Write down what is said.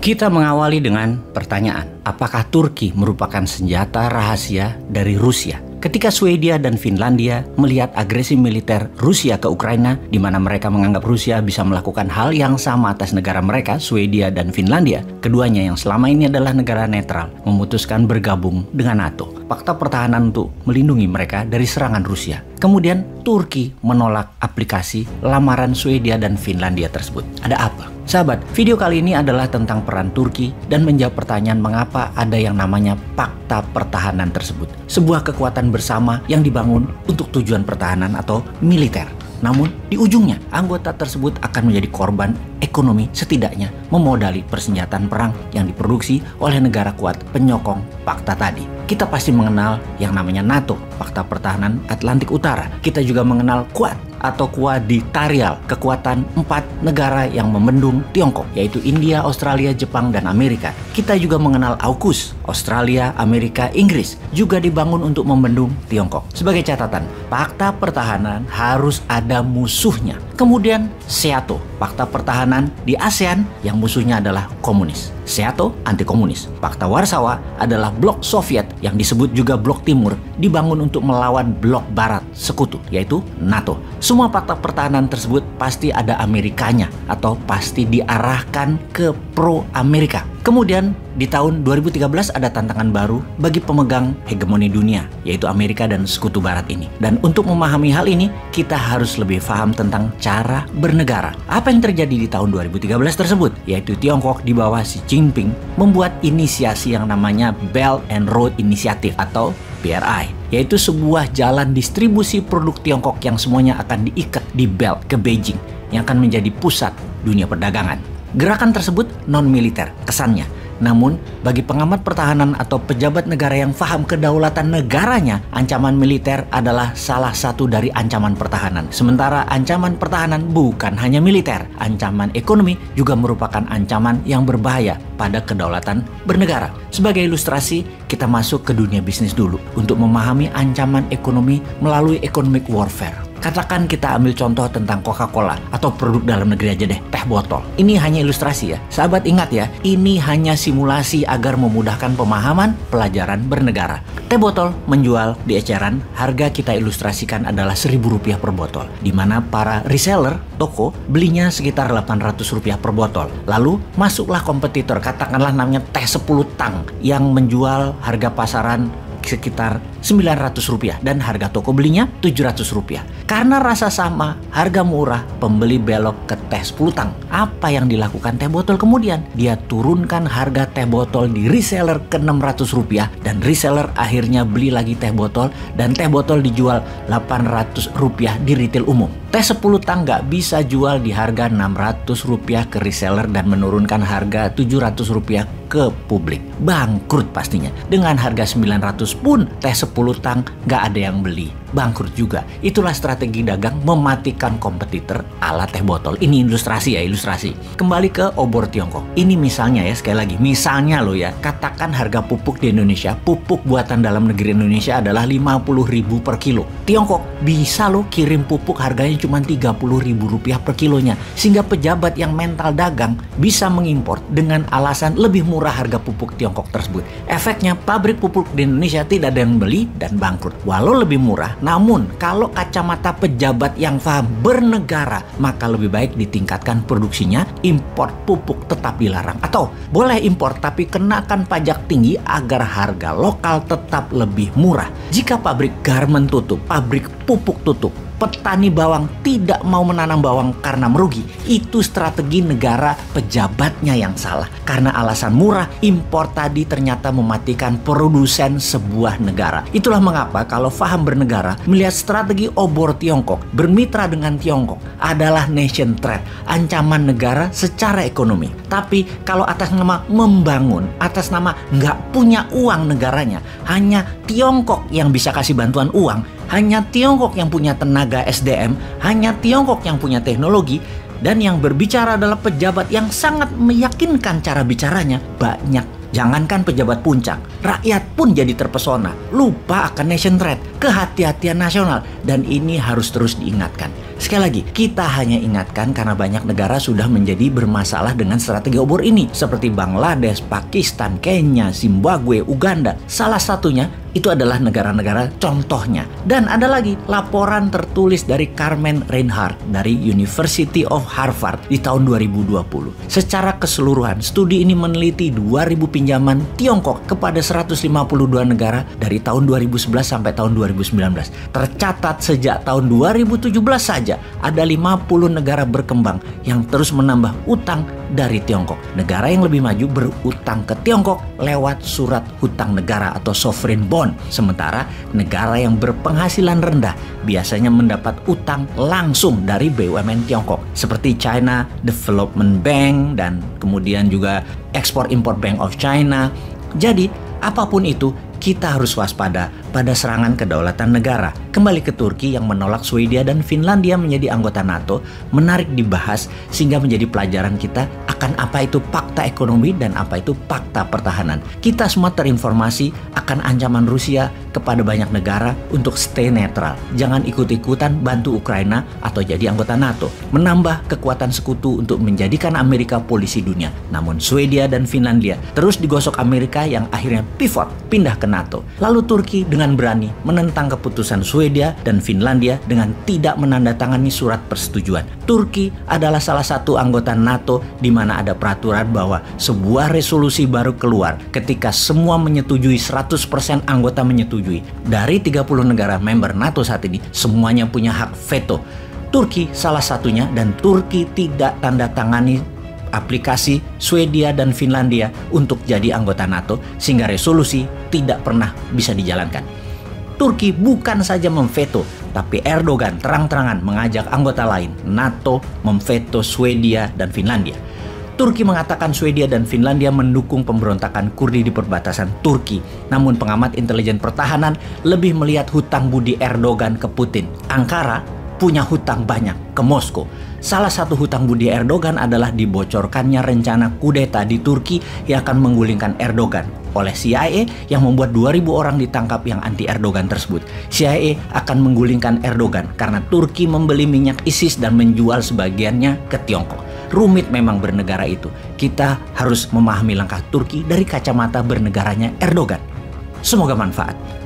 Kita mengawali dengan pertanyaan, apakah Turki merupakan senjata rahasia dari Rusia? Ketika Swedia dan Finlandia melihat agresi militer Rusia ke Ukraina, di mana mereka menganggap Rusia bisa melakukan hal yang sama atas negara mereka, Swedia dan Finlandia, keduanya yang selama ini adalah negara netral, memutuskan bergabung dengan NATO. Fakta pertahanan untuk melindungi mereka dari serangan Rusia. Kemudian Turki menolak aplikasi lamaran Swedia dan Finlandia tersebut. Ada apa? Sahabat, video kali ini adalah tentang peran Turki dan menjawab pertanyaan mengapa ada yang namanya Fakta Pertahanan tersebut. Sebuah kekuatan bersama yang dibangun untuk tujuan pertahanan atau militer. Namun, di ujungnya, anggota tersebut akan menjadi korban ekonomi setidaknya memodali persenjataan perang yang diproduksi oleh negara kuat penyokong fakta tadi. Kita pasti mengenal yang namanya NATO, Fakta Pertahanan Atlantik Utara. Kita juga mengenal Quad atau Quadrilateral, kekuatan 4 negara yang membendung Tiongkok, yaitu India, Australia, Jepang, dan Amerika. Kita juga mengenal AUKUS, Australia, Amerika, Inggris, juga dibangun untuk membendung Tiongkok. Sebagai catatan, Fakta Pertahanan harus ada musuhnya. Kemudian SEATO, Fakta Pertahanan di ASEAN yang musuhnya adalah komunis. SEATO anti komunis. Fakta Warsawa adalah blok Soviet yang disebut juga blok Timur, dibangun untuk melawan blok Barat sekutu, yaitu NATO. Semua fakta pertahanan tersebut pasti ada Amerikanya atau pasti diarahkan ke pro Amerika. Kemudian di tahun 2013 ada tantangan baru bagi pemegang hegemoni dunia, yaitu Amerika dan sekutu barat ini. Dan untuk memahami hal ini, kita harus lebih paham tentang cara bernegara. Apa yang terjadi di tahun 2013 tersebut? Yaitu Tiongkok di bawah Xi Jinping membuat inisiasi yang namanya Belt and Road Initiative atau BRI, yaitu sebuah jalan distribusi produk Tiongkok yang semuanya akan diikat di belt ke Beijing, yang akan menjadi pusat dunia perdagangan. Gerakan tersebut non-militer kesannya. Namun, bagi pengamat pertahanan atau pejabat negara yang paham kedaulatan negaranya, ancaman militer adalah salah satu dari ancaman pertahanan. Sementara ancaman pertahanan bukan hanya militer, ancaman ekonomi juga merupakan ancaman yang berbahaya pada kedaulatan bernegara. Sebagai ilustrasi, kita masuk ke dunia bisnis dulu untuk memahami ancaman ekonomi melalui economic warfare. Katakan kita ambil contoh tentang Coca-Cola atau produk dalam negeri aja deh, teh botol. Ini hanya ilustrasi ya. Sahabat ingat ya, ini hanya simulasi agar memudahkan pemahaman pelajaran bernegara. Teh botol menjual di eceran, harga kita ilustrasikan adalah Rp1.000 per botol. Di mana para reseller, toko, belinya sekitar Rp800 per botol. Lalu masuklah kompetitor, katakanlah namanya teh 10 tang yang menjual harga pasaran sekitar Rp900 dan harga toko belinya Rp700. Karena rasa sama, harga murah, pembeli belok ke teh 10 tang. Apa yang dilakukan teh botol kemudian? Dia turunkan harga teh botol di reseller ke Rp600 dan reseller akhirnya beli lagi teh botol dan teh botol dijual Rp800 di retail umum. Teh 10 tang nggak bisa jual di harga Rp600 ke reseller dan menurunkan harga Rp700 ke publik. Bangkrut pastinya. Dengan harga Rp900 pun teh 10 tang nggak ada yang beli. Bangkrut juga. Itulah strategi dagang mematikan kompetitor ala teh botol. Ini ilustrasi ya, ilustrasi. Kembali ke obor Tiongkok. Ini misalnya ya, sekali lagi. Misalnya lo ya, katakan harga pupuk di Indonesia, pupuk buatan dalam negeri Indonesia adalah Rp50.000 per kilo. Tiongkok bisa lo kirim pupuk harganya cuma Rp30.000 per kilonya. Sehingga pejabat yang mental dagang bisa mengimpor dengan alasan lebih murah harga pupuk Tiongkok tersebut. Efeknya pabrik pupuk di Indonesia tidak ada yang beli dan bangkrut. Walau lebih murah, namun kalau kacamata pejabat yang paham bernegara, maka lebih baik ditingkatkan produksinya, impor pupuk tetap dilarang. Atau boleh impor tapi kenakan pajak tinggi agar harga lokal tetap lebih murah. Jika pabrik garmen tutup, pabrik pupuk tutup, petani bawang tidak mau menanam bawang karena merugi. Itu strategi negara pejabatnya yang salah. Karena alasan murah, impor tadi ternyata mematikan produsen sebuah negara. Itulah mengapa kalau paham bernegara, melihat strategi obor Tiongkok, bermitra dengan Tiongkok adalah nation threat, ancaman negara secara ekonomi. Tapi kalau atas nama membangun, atas nama nggak punya uang negaranya, hanya Tiongkok yang bisa kasih bantuan uang, hanya Tiongkok yang punya tenaga SDM, hanya Tiongkok yang punya teknologi, dan yang berbicara adalah pejabat yang sangat meyakinkan cara bicaranya, banyak. Jangankan pejabat puncak, rakyat pun jadi terpesona, lupa akan nation threat, kehati-hatian nasional, dan ini harus terus diingatkan. Sekali lagi, kita hanya ingatkan karena banyak negara sudah menjadi bermasalah dengan strategi obor ini, seperti Bangladesh, Pakistan, Kenya, Zimbabwe, Uganda. Salah satunya itu adalah negara-negara contohnya. Dan ada lagi laporan tertulis dari Carmen Reinhard dari University of Harvard di tahun 2020. Secara keseluruhan, studi ini meneliti 2000 pinjaman Tiongkok kepada 152 negara dari tahun 2011 sampai tahun 2019. Tercatat sejak tahun 2017 saja ada 50 negara berkembang yang terus menambah utang dari Tiongkok. Negara yang lebih maju berutang ke Tiongkok lewat surat hutang negara atau sovereign bond. Sementara negara yang berpenghasilan rendah biasanya mendapat utang langsung dari BUMN Tiongkok seperti China Development Bank dan kemudian juga Export-Import Bank of China. Jadi apapun itu, kita harus waspada pada serangan kedaulatan negara. Kembali ke Turki yang menolak Swedia dan Finlandia menjadi anggota NATO, menarik dibahas sehingga menjadi pelajaran kita akan apa itu fakta ekonomi dan apa itu fakta pertahanan. Kita semua terinformasi akan ancaman Rusia kepada banyak negara untuk stay netral. Jangan ikut-ikutan bantu Ukraina atau jadi anggota NATO. Menambah kekuatan sekutu untuk menjadikan Amerika polisi dunia. Namun Swedia dan Finlandia terus digosok Amerika yang akhirnya pivot, pindah ke NATO. Lalu Turki dengan berani menentang keputusan Swedia dan Finlandia dengan tidak menandatangani surat persetujuan. Turki adalah salah satu anggota NATO di mana ada peraturan bahwa sebuah resolusi baru keluar ketika semua menyetujui, 100% anggota menyetujui. Dari 30 negara member NATO saat ini, semuanya punya hak veto. Turki salah satunya, dan Turki tidak tanda tangani aplikasi Swedia dan Finlandia untuk jadi anggota NATO sehingga resolusi tidak pernah bisa dijalankan. Turki bukan saja memveto, tapi Erdogan terang-terangan mengajak anggota lain NATO memveto Swedia dan Finlandia. Turki mengatakan Swedia dan Finlandia mendukung pemberontakan Kurdi di perbatasan Turki. Namun pengamat intelijen pertahanan lebih melihat hutang budi Erdogan ke Putin. Ankara punya hutang banyak ke Moskow. Salah satu hutang budi Erdogan adalah dibocorkannya rencana kudeta di Turki yang akan menggulingkan Erdogan oleh CIA yang membuat 2000 orang ditangkap yang anti Erdogan tersebut. CIA akan menggulingkan Erdogan karena Turki membeli minyak ISIS dan menjual sebagiannya ke Tiongkok. Rumit memang bernegara itu. Kita harus memahami langkah Turki dari kacamata bernegaranya Erdogan. Semoga manfaat.